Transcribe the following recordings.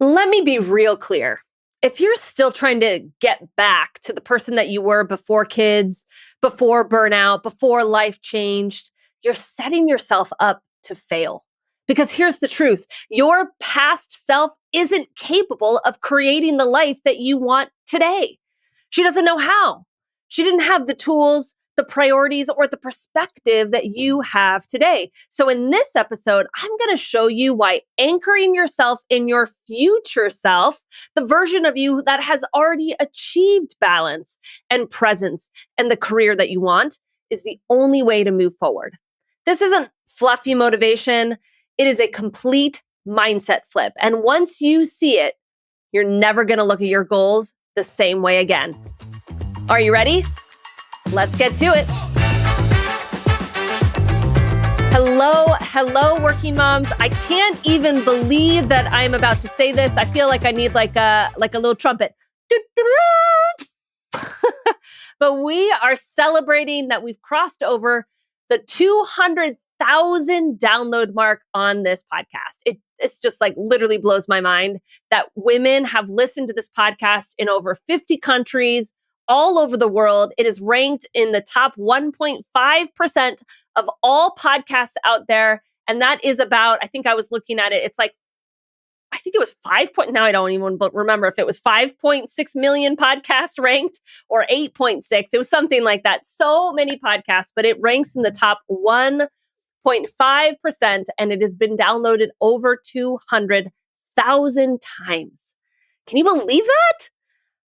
Let me be real clear. If you're still trying to get back to the person that you were before kids, before burnout, before life changed, you're setting yourself up to fail. Because here's the truth, your past self isn't capable of creating the life that you want today. She doesn't know how. She didn't have the tools, the priorities, or the perspective that you have today. So, in this episode, I'm going to show you why anchoring yourself in your future self, the version of you that has already achieved balance and presence and the career that you want, is the only way to move forward. This isn't fluffy motivation, it is a complete mindset flip. And once you see it, you're never going to look at your goals the same way again. Are you ready? Let's get to it. Hello, working moms. I can't even believe that I'm about to say this. I feel like I need like a little trumpet. But we are celebrating that we've crossed over the 200,000 download mark on this podcast. It's just like literally blows my mind that women have listened to this podcast in over 50 countries all over the world. It is ranked in the top 1.5% of all podcasts out there. And that is about, I think I was looking at it, it's like, I think it was now I don't even remember if it was 5.6 million podcasts ranked or 8.6. It was something like that. So many podcasts, but it ranks in the top 1.5% and it has been downloaded over 200,000 times. Can you believe that?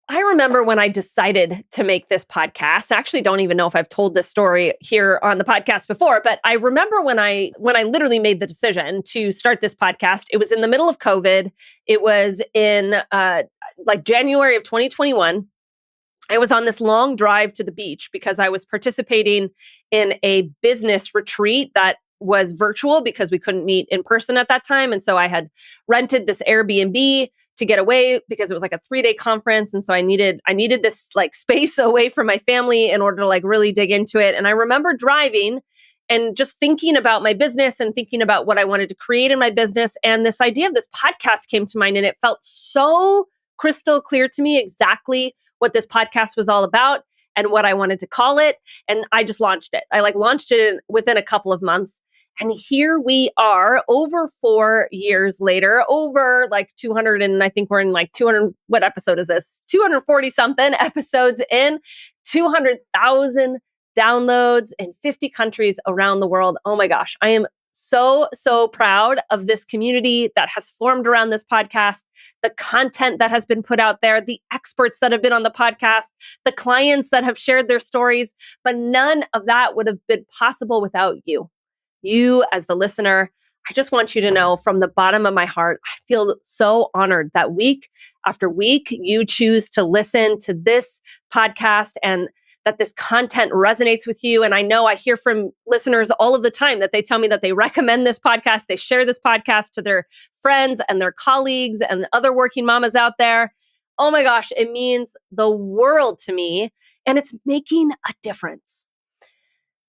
I remember when I decided to make this podcast. I actually don't even know if I've told this story here on the podcast before, but I remember when I literally made the decision to start this podcast. It was in the middle of COVID. It was in like January of 2021. I was on this long drive to the beach because I was participating in a business retreat that was virtual because we couldn't meet in person at that time. And so I had rented this Airbnb to get away because it was like a 3-day conference. And so I needed this like space away from my family in order to like really dig into it. And I remember driving and just thinking about my business and thinking about what I wanted to create in my business. And this idea of this podcast came to mind and it felt so crystal clear to me exactly what this podcast was all about and what I wanted to call it. And I just launched it. I launched it within a couple of months. And here we are over 4 years later, over like 200, and I think we're in like 200, what episode is this? 240 something episodes in, 200,000 downloads in 50 countries around the world. Oh my gosh, I am so proud of this community that has formed around this podcast, the content that has been put out there, the experts that have been on the podcast, the clients that have shared their stories, but none of that would have been possible without you. You as the listener. I just want you to know from the bottom of my heart, I feel so honored that week after week, you choose to listen to this podcast and that this content resonates with you. And I know I hear from listeners all of the time that they tell me that they recommend this podcast. They share this podcast to their friends and their colleagues and other working mamas out there. Oh my gosh, it means the world to me. And it's making a difference.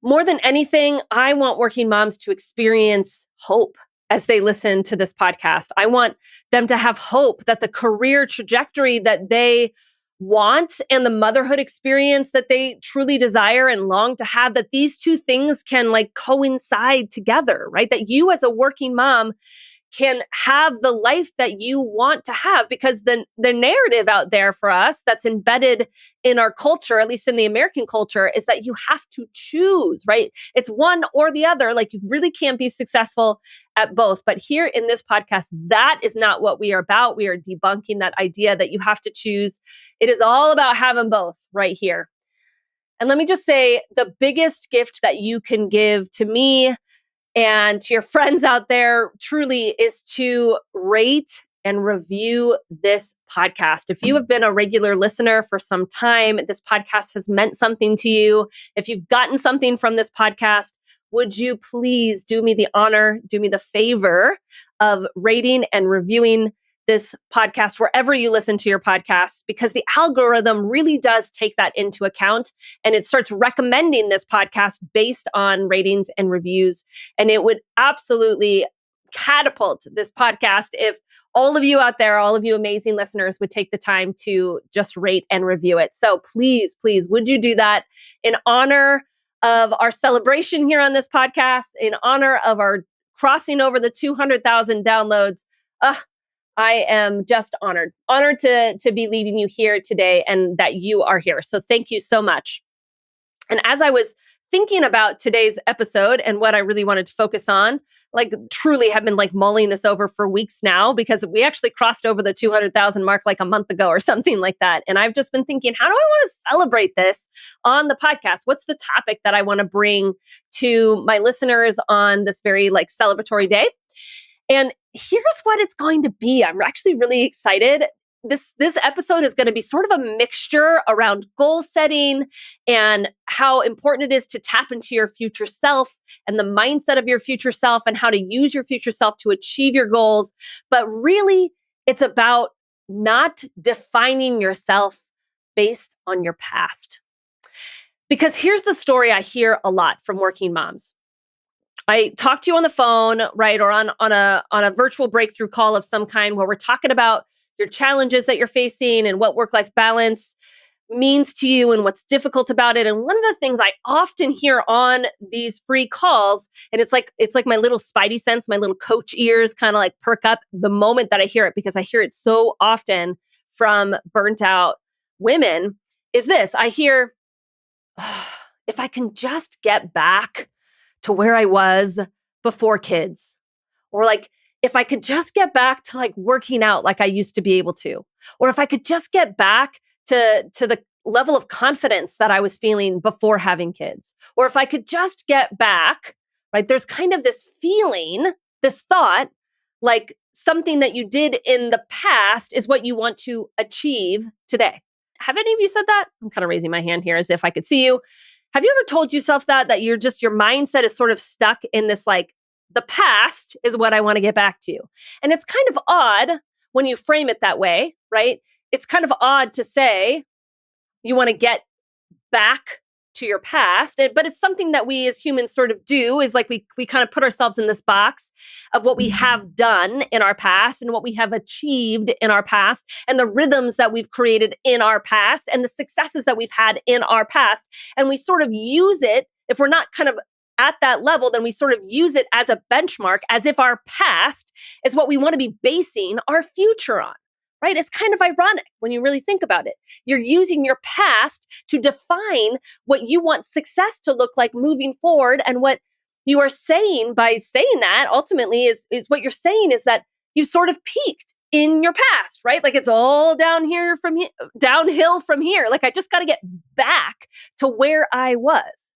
More than anything, I want working moms to experience hope as they listen to this podcast. I want them to have hope that the career trajectory that they want and the motherhood experience that they truly desire and long to have, that these two things can like coincide together, right? That you as a working mom can have the life that you want to have, because the narrative out there for us that's embedded in our culture, at least in the American culture, is that you have to choose, right? It's one or the other. Like you really can't be successful at both. But here in this podcast, that is not what we are about. We are debunking that idea that you have to choose. It is all about having both right here. And let me just say, the biggest gift that you can give to me and to your friends out there truly is to rate and review this podcast. If you have been a regular listener for some time, this podcast has meant something to you. If you've gotten something from this podcast, would you please do me the honor, do me the favor of rating and reviewing this podcast wherever you listen to your podcasts, because the algorithm really does take that into account and it starts recommending this podcast based on ratings and reviews. And it would absolutely catapult this podcast if all of you out there, all of you amazing listeners would take the time to just rate and review it. So please, please, would you do that in honor of our celebration here on this podcast, in honor of our crossing over the 200,000 downloads? I am just honored to be leading you here today and that you are here. So thank you so much. And as I was thinking about today's episode and what I really wanted to focus on, like truly have been like mulling this over for weeks now, because we actually crossed over the 200,000 mark like a month ago or something like that. And I've just been thinking, how do I want to celebrate this on the podcast? What's the topic that I want to bring to my listeners on this very like celebratory day? And here's what it's going to be. I'm actually really excited. This episode is going to be sort of a mixture around goal setting and how important it is to tap into your future self and the mindset of your future self and how to use your future self to achieve your goals. But really, it's about not defining yourself based on your past. Because here's the story I hear a lot from working moms. I talk to you on the phone, right, or on a virtual breakthrough call of some kind where we're talking about your challenges that you're facing and what work-life balance means to you and what's difficult about it. And one of the things I often hear on these free calls, and it's like my little spidey sense, my little coach ears kind of like perk up the moment that I hear it, because I hear it so often from burnt out women, is this. I hear, if I can just get back to where I was before kids, or like, if I could just get back to like working out like I used to be able to, or if I could just get back to the level of confidence that I was feeling before having kids, or if I could just get back, right? There's kind of this feeling, this thought, like something that you did in the past is what you want to achieve today. Have any of you said that? I'm kind of raising my hand here as if I could see you. Have you ever told yourself that your mindset is sort of stuck in this like, the past is what I want to get back to? And it's kind of odd when you frame it that way, right? It's kind of odd to say you want to get back to your past, but it's something that we as humans sort of do, is like we kind of put ourselves in this box of what we have done in our past and what we have achieved in our past and the rhythms that we've created in our past and the successes that we've had in our past. And we sort of use it, if we're not kind of at that level, then we sort of use it as a benchmark, as if our past is what we want to be basing our future on, right? It's kind of ironic when you really think about it. You're using your past to define what you want success to look like moving forward. And what you are saying by saying that ultimately is what you're saying is that you've sort of peaked in your past, right? Like it's all downhill from here. Like I just got to get back to where I was.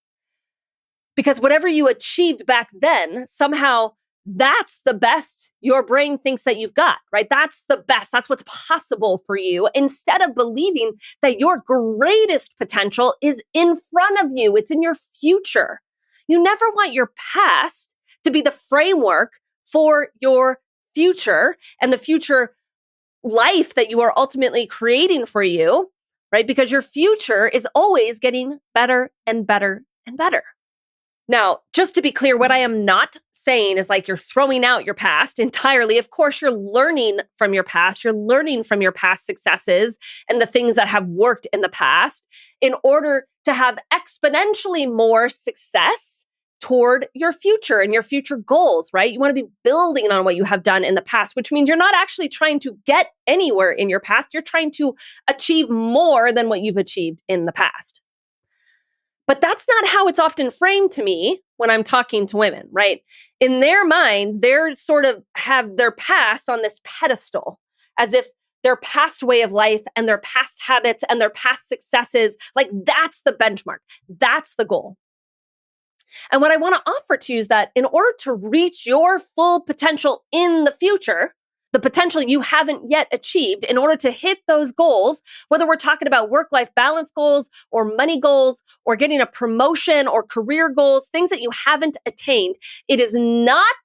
Because whatever you achieved back then, somehow that's the best your brain thinks that you've got, right? That's the best. That's what's possible for you, instead of believing that your greatest potential is in front of you. It's in your future. You never want your past to be the framework for your future and the future life that you are ultimately creating for you, right? Because your future is always getting better and better and better. Now, just to be clear, what I am not saying is like you're throwing out your past entirely. Of course, you're learning from your past. You're learning from your past successes and the things that have worked in the past in order to have exponentially more success toward your future and your future goals, right? You want to be building on what you have done in the past, which means you're not actually trying to get anywhere in your past. You're trying to achieve more than what you've achieved in the past. But that's not how it's often framed to me when I'm talking to women, right? In their mind, they're sort of have their past on this pedestal, as if their past way of life and their past habits and their past successes, like that's the benchmark, that's the goal. And what I want to offer to you is that in order to reach your full potential in the future, the potential you haven't yet achieved, in order to hit those goals, whether we're talking about work-life balance goals or money goals or getting a promotion or career goals, things that you haven't attained, it is not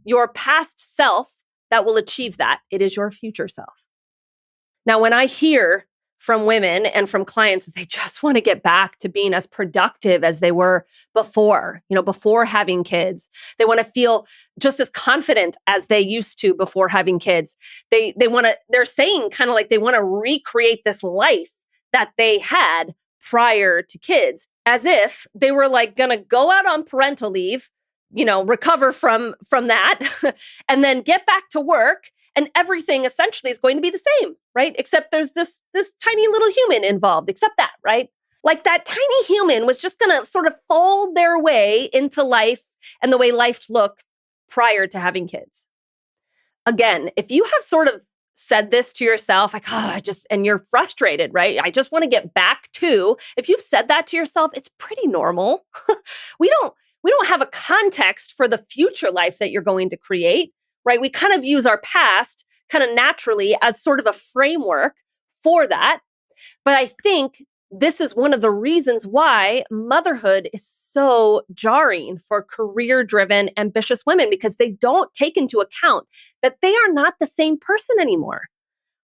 your past self that will achieve that. It is your future self. Now, when I hear from women and from clients that they just want to get back to being as productive as they were before, before having kids. They want to feel just as confident as they used to before having kids. They're saying kind of like they want to recreate this life that they had prior to kids, as if they were like going to go out on parental leave, recover from that and then get back to work, and everything essentially is going to be the same, right? Except there's this tiny little human involved, except that, right? Like that tiny human was just going to sort of fold their way into life and the way life looked prior to having kids. Again, if you have sort of said this to yourself, like, and you're frustrated, right? I just want to get back to, if you've said that to yourself, it's pretty normal. We don't have a context for the future life that you're going to create, right? We kind of use our past kind of naturally as sort of a framework for that. But I think this is one of the reasons why motherhood is so jarring for career-driven, ambitious women, because they don't take into account that they are not the same person anymore.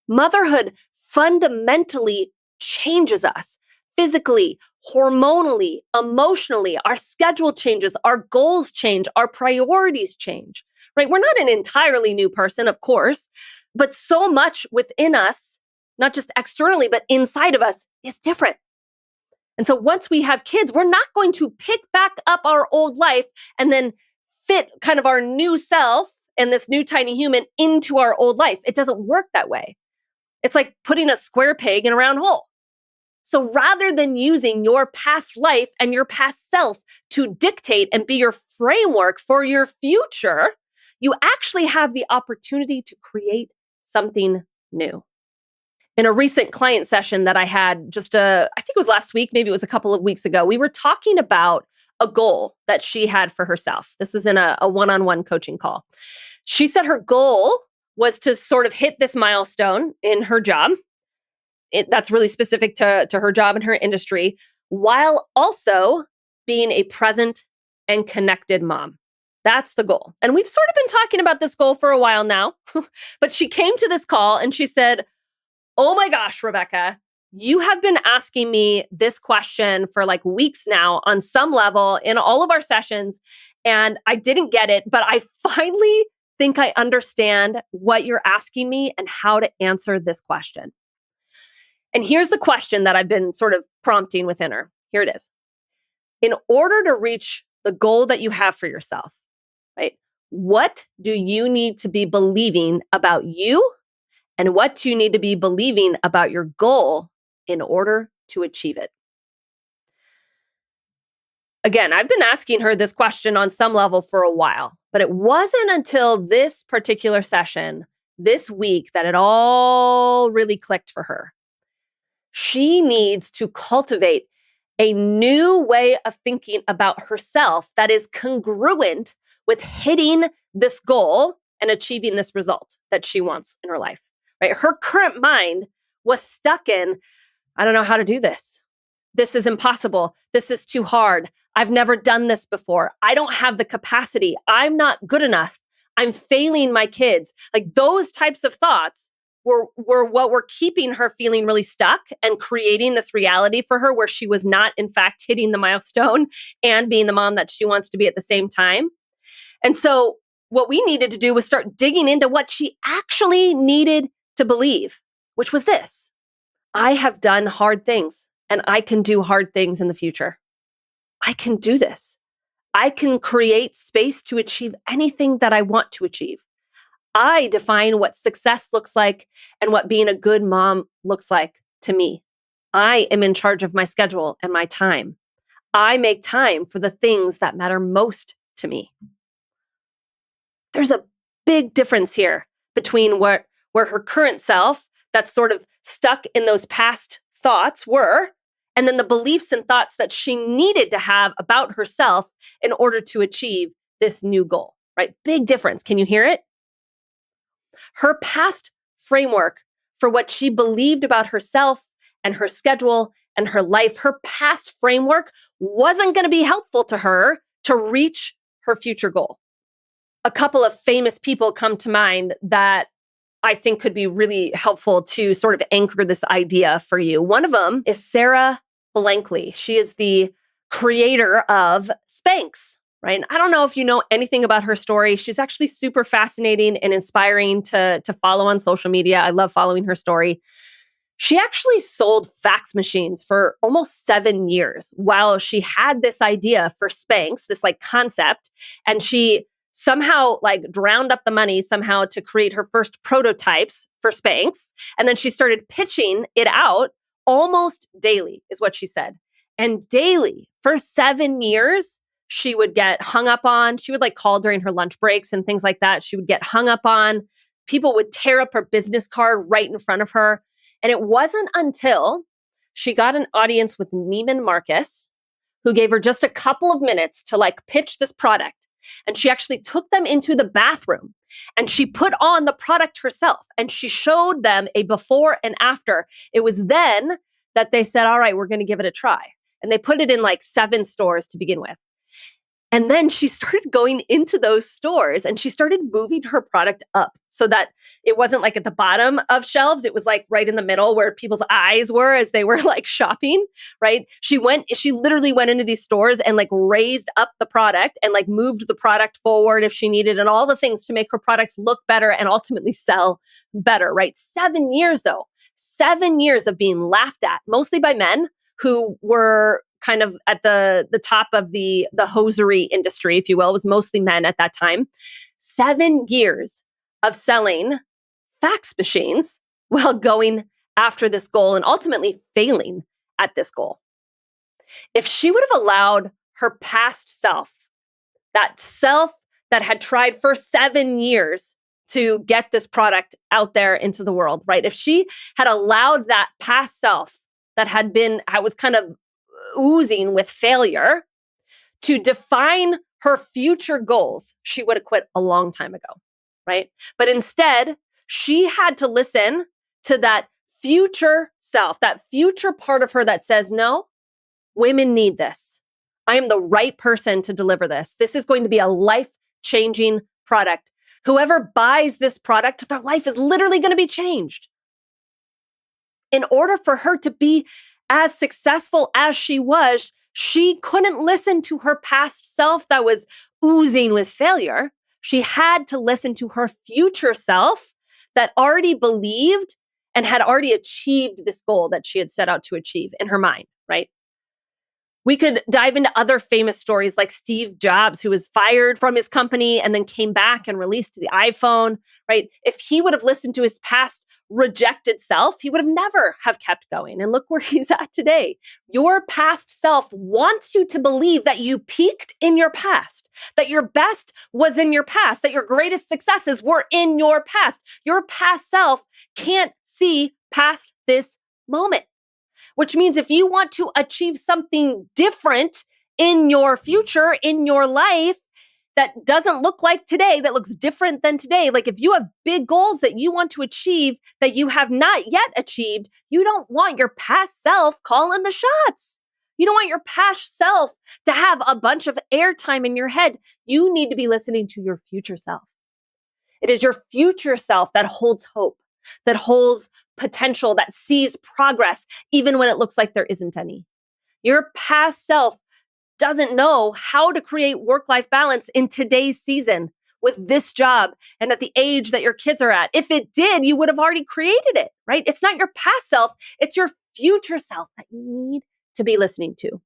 Motherhood fundamentally changes us physically, hormonally, emotionally. Our schedule changes, our goals change, our priorities change, right? We're not an entirely new person, of course, but so much within us, not just externally, but inside of us, is different. And so once we have kids, we're not going to pick back up our old life and then fit kind of our new self and this new tiny human into our old life. It doesn't work that way. It's like putting a square peg in a round hole. So rather than using your past life and your past self to dictate and be your framework for your future, you actually have the opportunity to create something new. In a recent client session that I had I think it was last week, maybe it was a couple of weeks ago, we were talking about a goal that she had for herself. This is in a one-on-one coaching call. She said her goal was to sort of hit this milestone in her job. That's really specific to her job and her industry, while also being a present and connected mom. That's the goal. And we've sort of been talking about this goal for a while now, but she came to this call and she said, "Oh my gosh, Rebecca, you have been asking me this question for like weeks now on some level in all of our sessions, and I didn't get it, but I finally think I understand what you're asking me and how to answer this question." And here's the question that I've been sort of prompting within her. Here it is. In order to reach the goal that you have for yourself, right? What do you need to be believing about you? And what do you need to be believing about your goal in order to achieve it? Again, I've been asking her this question on some level for a while, but it wasn't until this particular session this week that it all really clicked for her. She needs to cultivate a new way of thinking about herself that is congruent with hitting this goal and achieving this result that she wants in her life. Right? Her current mind was stuck in, I don't know how to do this. This is impossible. This is too hard. I've never done this before. I don't have the capacity. I'm not good enough. I'm failing my kids. Like those types of thoughts were what were keeping her feeling really stuck and creating this reality for her where she was not, in fact, hitting the milestone and being the mom that she wants to be at the same time. And so what we needed to do was start digging into what she actually needed to believe, which was this: I have done hard things and I can do hard things in the future. I can do this. I can create space to achieve anything that I want to achieve. I define what success looks like and what being a good mom looks like to me. I am in charge of my schedule and my time. I make time for the things that matter most to me. There's a big difference here between where her current self that's sort of stuck in those past thoughts were, and then the beliefs and thoughts that she needed to have about herself in order to achieve this new goal, right? Big difference. Can you hear it? Her past framework for what she believed about herself and her schedule and her life, her past framework wasn't going to be helpful to her to reach her future goal. A couple of famous people come to mind that I think could be really helpful to sort of anchor this idea for you. One of them is Sara Blakely. She is the creator of Spanx, right? I don't know if you know anything about her story. She's actually super fascinating and inspiring to follow on social media. I love following her story. She actually sold fax machines for almost 7 years while she had this idea for Spanx, this like concept, and she somehow like drowned up the money somehow to create her first prototypes for Spanx. And then she started pitching it out almost daily, is what she said. And daily for 7 years, she would get hung up on. She would like call during her lunch breaks and things like that. She would get hung up on. People would tear up her business card right in front of her. And it wasn't until she got an audience with Neiman Marcus, who gave her just a couple of minutes to like pitch this product. And she actually took them into the bathroom and she put on the product herself and she showed them a before and after. It was then that they said, all right, we're going to give it a try. And they put it in like 7 stores to begin with. And then she started going into those stores and she started moving her product up so that it wasn't like at the bottom of shelves. It was like right in the middle where people's eyes were as they were like shopping, right? She literally went into these stores and like raised up the product and like moved the product forward if she needed and all the things to make her products look better and ultimately sell better, right? 7 years though, 7 years of being laughed at, mostly by men who were kind of at the top of the hosiery industry, if you will. It was mostly men at that time. 7 years of selling fax machines while going after this goal and ultimately failing at this goal. If she would have allowed her past self, that self that had tried for 7 years to get this product out there into the world, right? If she had allowed that past self that I was kind of oozing with failure to define her future goals, she would have quit a long time ago, right? But instead, she had to listen to that future self, that future part of her that says, no, women need this. I am the right person to deliver this. This is going to be a life-changing product. Whoever buys this product, their life is literally going to be changed. In order for her to be as successful as she was, she couldn't listen to her past self that was oozing with failure. She had to listen to her future self that already believed and had already achieved this goal that she had set out to achieve in her mind, right? We could dive into other famous stories like Steve Jobs, who was fired from his company and then came back and released the iPhone, right? If he would have listened to his past rejected self, he would have never have kept going. And look where he's at today. Your past self wants you to believe that you peaked in your past, that your best was in your past, that your greatest successes were in your past. Your past self can't see past this moment. Which means if you want to achieve something different in your future, in your life, that doesn't look like today, that looks different than today, like if you have big goals that you want to achieve that you have not yet achieved, you don't want your past self calling the shots. You don't want your past self to have a bunch of airtime in your head. You need to be listening to your future self. It is your future self that holds hope, that holds potential, that sees progress, even when it looks like there isn't any. Your past self doesn't know how to create work-life balance in today's season with this job and at the age that your kids are at. If it did, you would have already created it, right? It's not your past self, it's your future self that you need to be listening to.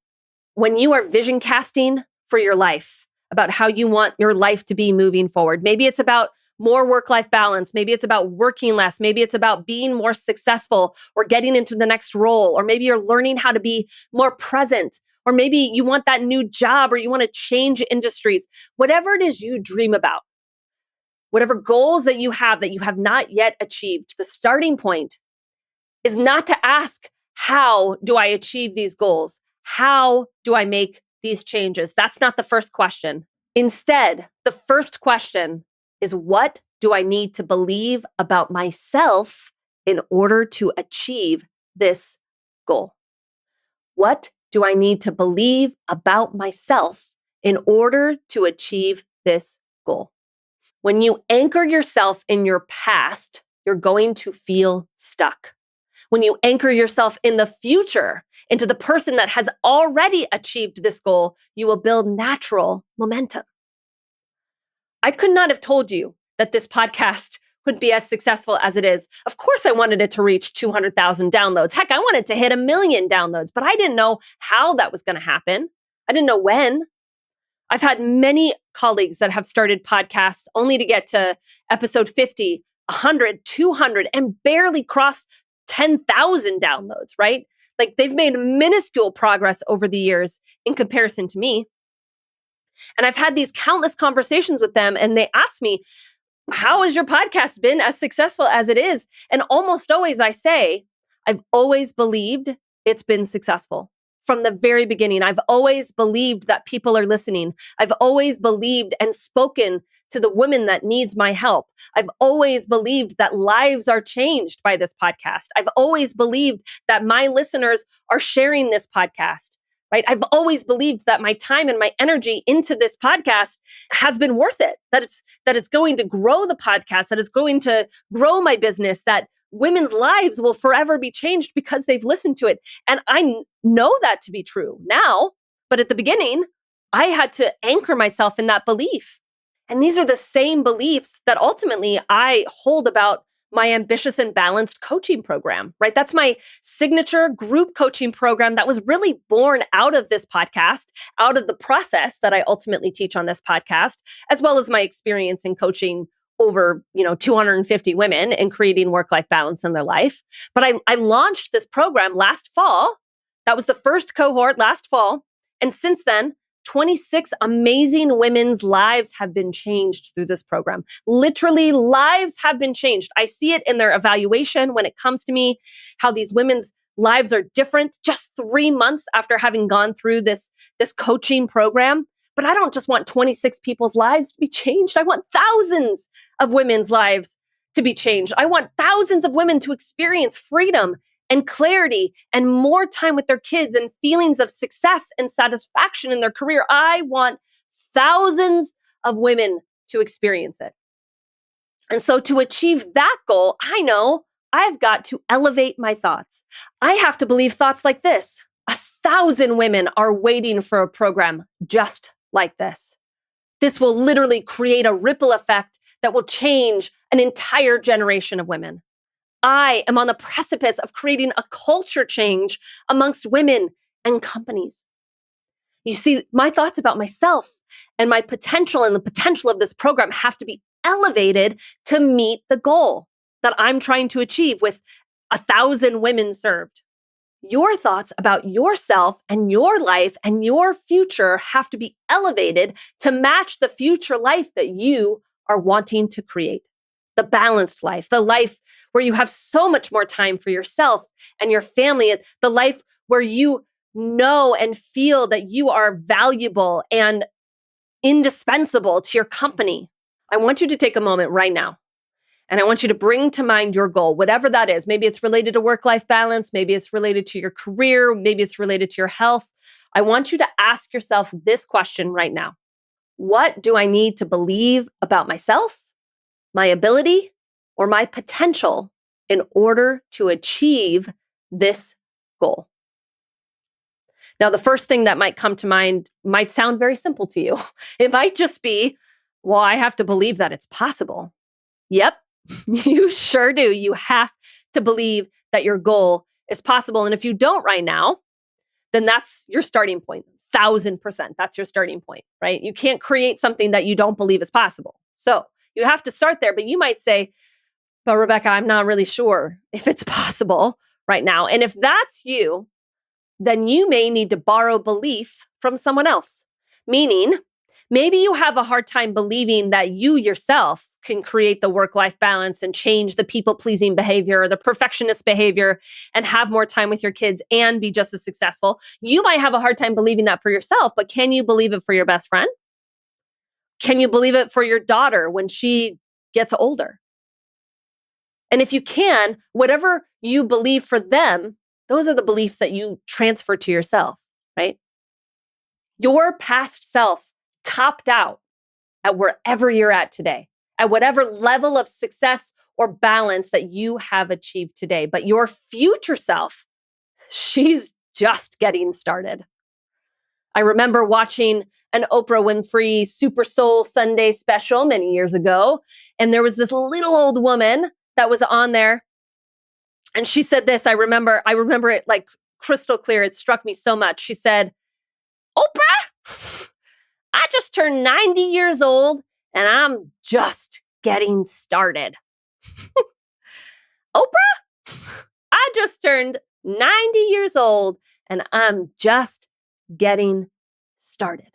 When you are vision casting for your life, about how you want your life to be moving forward, maybe it's about more work-life balance. Maybe it's about working less. Maybe it's about being more successful or getting into the next role. Or maybe you're learning how to be more present. Or maybe you want that new job or you want to change industries. Whatever it is you dream about, whatever goals that you have not yet achieved, the starting point is not to ask, how do I achieve these goals? How do I make these changes? That's not the first question. Instead, the first question is, what do I need to believe about myself in order to achieve this goal? What do I need to believe about myself in order to achieve this goal? When you anchor yourself in your past, you're going to feel stuck. When you anchor yourself in the future, into the person that has already achieved this goal, you will build natural momentum. I could not have told you that this podcast would be as successful as it is. Of course, I wanted it to reach 200,000 downloads. Heck, I wanted to hit 1 million downloads, but I didn't know how that was going to happen. I didn't know when. I've had many colleagues that have started podcasts only to get to episode 50, 100, 200, and barely cross 10,000 downloads, right? Like they've made minuscule progress over the years in comparison to me. And I've had these countless conversations with them, and they ask me, how has your podcast been as successful as it is? And almost always I say, I've always believed it's been successful. From the very beginning, I've always believed that people are listening. I've always believed and spoken to the woman that needs my help. I've always believed that lives are changed by this podcast. I've always believed that my listeners are sharing this podcast, right? I've always believed that my time and my energy into this podcast has been worth it, that it's going to grow the podcast, that it's going to grow my business, that women's lives will forever be changed because they've listened to it. And I know that to be true now, but at the beginning, I had to anchor myself in that belief. And these are the same beliefs that ultimately I hold about my ambitious and balanced coaching program, right? That's my signature group coaching program that was really born out of this podcast, out of the process that I ultimately teach on this podcast, as well as my experience in coaching over, 250 women and creating work-life balance in their life. But I launched this program last fall. That was the first cohort last fall. And since then, 26 amazing women's lives have been changed through this program. Literally, lives have been changed. I see it in their evaluation when it comes to me, how these women's lives are different just 3 months after having gone through this coaching program. But I don't just want 26 people's lives to be changed. I want thousands of women's lives to be changed. I want thousands of women to experience freedom and clarity and more time with their kids and feelings of success and satisfaction in their career. I want thousands of women to experience it. And so to achieve that goal, I know I've got to elevate my thoughts. I have to believe thoughts like this. 1,000 women are waiting for a program just like this. This will literally create a ripple effect that will change an entire generation of women. I am on the precipice of creating a culture change amongst women and companies. You see, my thoughts about myself and my potential and the potential of this program have to be elevated to meet the goal that I'm trying to achieve with 1,000 women served. Your thoughts about yourself and your life and your future have to be elevated to match the future life that you are wanting to create. The balanced life, the life where you have so much more time for yourself and your family, the life where you know and feel that you are valuable and indispensable to your company. I want you to take a moment right now, and I want you to bring to mind your goal, whatever that is. Maybe it's related to work-life balance. Maybe it's related to your career. Maybe it's related to your health. I want you to ask yourself this question right now. What do I need to believe about myself, my ability, or my potential in order to achieve this goal? Now, the first thing that might come to mind might sound very simple to you. It might just be, well, I have to believe that it's possible. Yep, you sure do. You have to believe that your goal is possible. And if you don't right now, then that's your starting point. 1,000%. That's your starting point, right? You can't create something that you don't believe is possible. So you have to start there. But you might say, but Rebecca, I'm not really sure if it's possible right now. And if that's you, then you may need to borrow belief from someone else. Meaning, maybe you have a hard time believing that you yourself can create the work-life balance and change the people-pleasing behavior, the perfectionist behavior, and have more time with your kids and be just as successful. You might have a hard time believing that for yourself, but can you believe it for your best friend? Can you believe it for your daughter when she gets older? And if you can, whatever you believe for them, those are the beliefs that you transfer to yourself, right? Your past self topped out at wherever you're at today, at whatever level of success or balance that you have achieved today. But your future self, she's just getting started. I remember watching an Oprah Winfrey Super Soul Sunday special many years ago, and there was this little old woman that was on there, and she said this. I remember it like crystal clear. It struck me so much. She said, "Oprah, I just turned 90 years old, and I'm just getting started." Oprah, I just turned 90 years old, and I'm just getting started.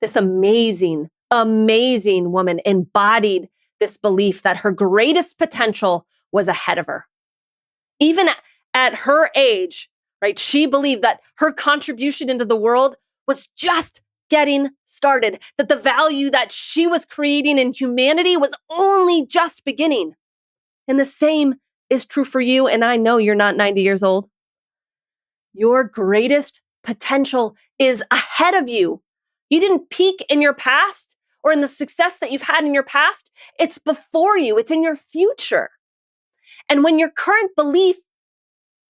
This amazing, amazing woman embodied this belief that her greatest potential was ahead of her. Even at her age, right, she believed that her contribution into the world was just getting started, that the value that she was creating in humanity was only just beginning. And the same is true for you. And I know you're not 90 years old. Your greatest potential is ahead of you. You didn't peak in your past or in the success that you've had in your past. It's before you. It's in your future. And when your current belief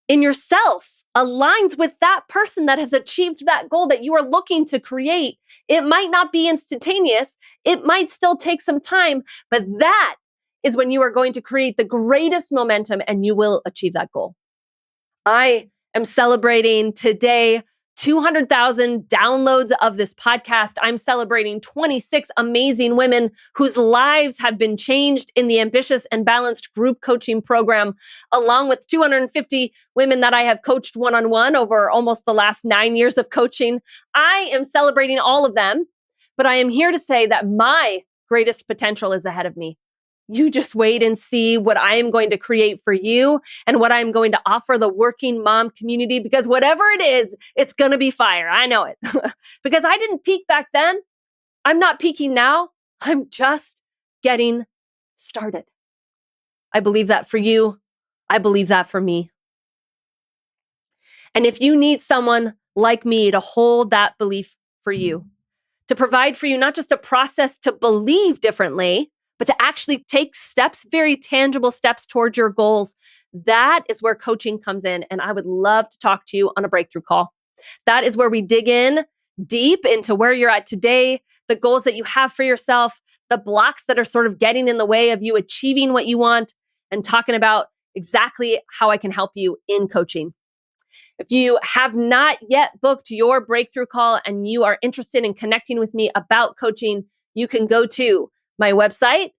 in yourself aligns with that person that has achieved that goal that you are looking to create, it might not be instantaneous. It might still take some time, but that is when you are going to create the greatest momentum and you will achieve that goal. I am celebrating today 200,000 downloads of this podcast. I'm celebrating 26 amazing women whose lives have been changed in the Ambitious and Balanced group coaching program, along with 250 women that I have coached one-on-one over almost the last 9 years of coaching. I am celebrating all of them, but I am here to say that my greatest potential is ahead of me. You just wait and see what I am going to create for you and what I'm going to offer the working mom community, because whatever it is, it's going to be fire. I know it. Because I didn't peak back then. I'm not peaking now. I'm just getting started. I believe that for you. I believe that for me. And if you need someone like me to hold that belief for you, to provide for you not just a process to believe differently, but to actually take steps, very tangible steps towards your goals, that is where coaching comes in. And I would love to talk to you on a breakthrough call. That is where we dig in deep into where you're at today, the goals that you have for yourself, the blocks that are sort of getting in the way of you achieving what you want, and talking about exactly how I can help you in coaching. If you have not yet booked your breakthrough call and you are interested in connecting with me about coaching, you can go to my website,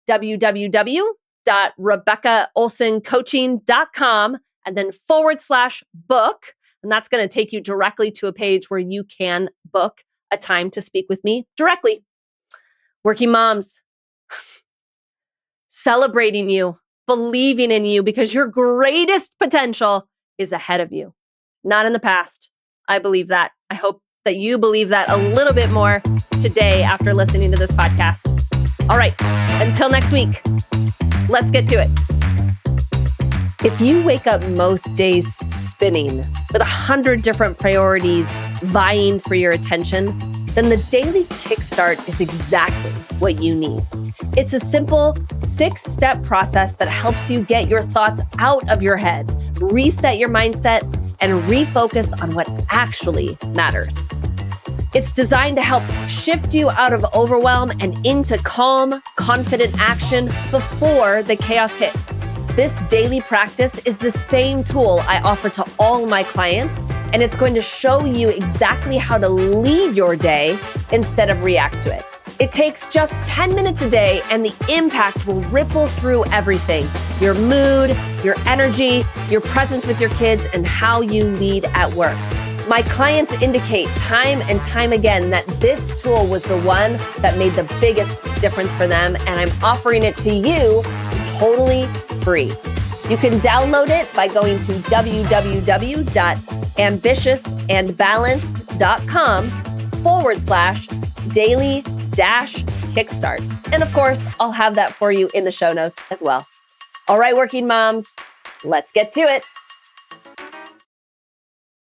www.rebeccaolsoncoaching.com, and then /book. And that's going to take you directly to a page where you can book a time to speak with me directly. Working moms, celebrating you, believing in you, because your greatest potential is ahead of you, not in the past. I believe that. I hope that you believe that a little bit more today after listening to this podcast. All right, until next week, let's get to it. If you wake up most days spinning with 100 different priorities vying for your attention, then the daily Kickstart is exactly what you need. It's a simple 6-step process that helps you get your thoughts out of your head, reset your mindset, and refocus on what actually matters. It's designed to help shift you out of overwhelm and into calm, confident action before the chaos hits. This daily practice is the same tool I offer to all my clients, and it's going to show you exactly how to lead your day instead of react to it. It takes just 10 minutes a day, and the impact will ripple through everything: your mood, your energy, your presence with your kids, and how you lead at work. My clients indicate time and time again that this tool was the one that made the biggest difference for them, and I'm offering it to you totally free. You can download it by going to www.ambitiousandbalanced.com/daily-kickstart. And of course, I'll have that for you in the show notes as well. All right, working moms, let's get to it.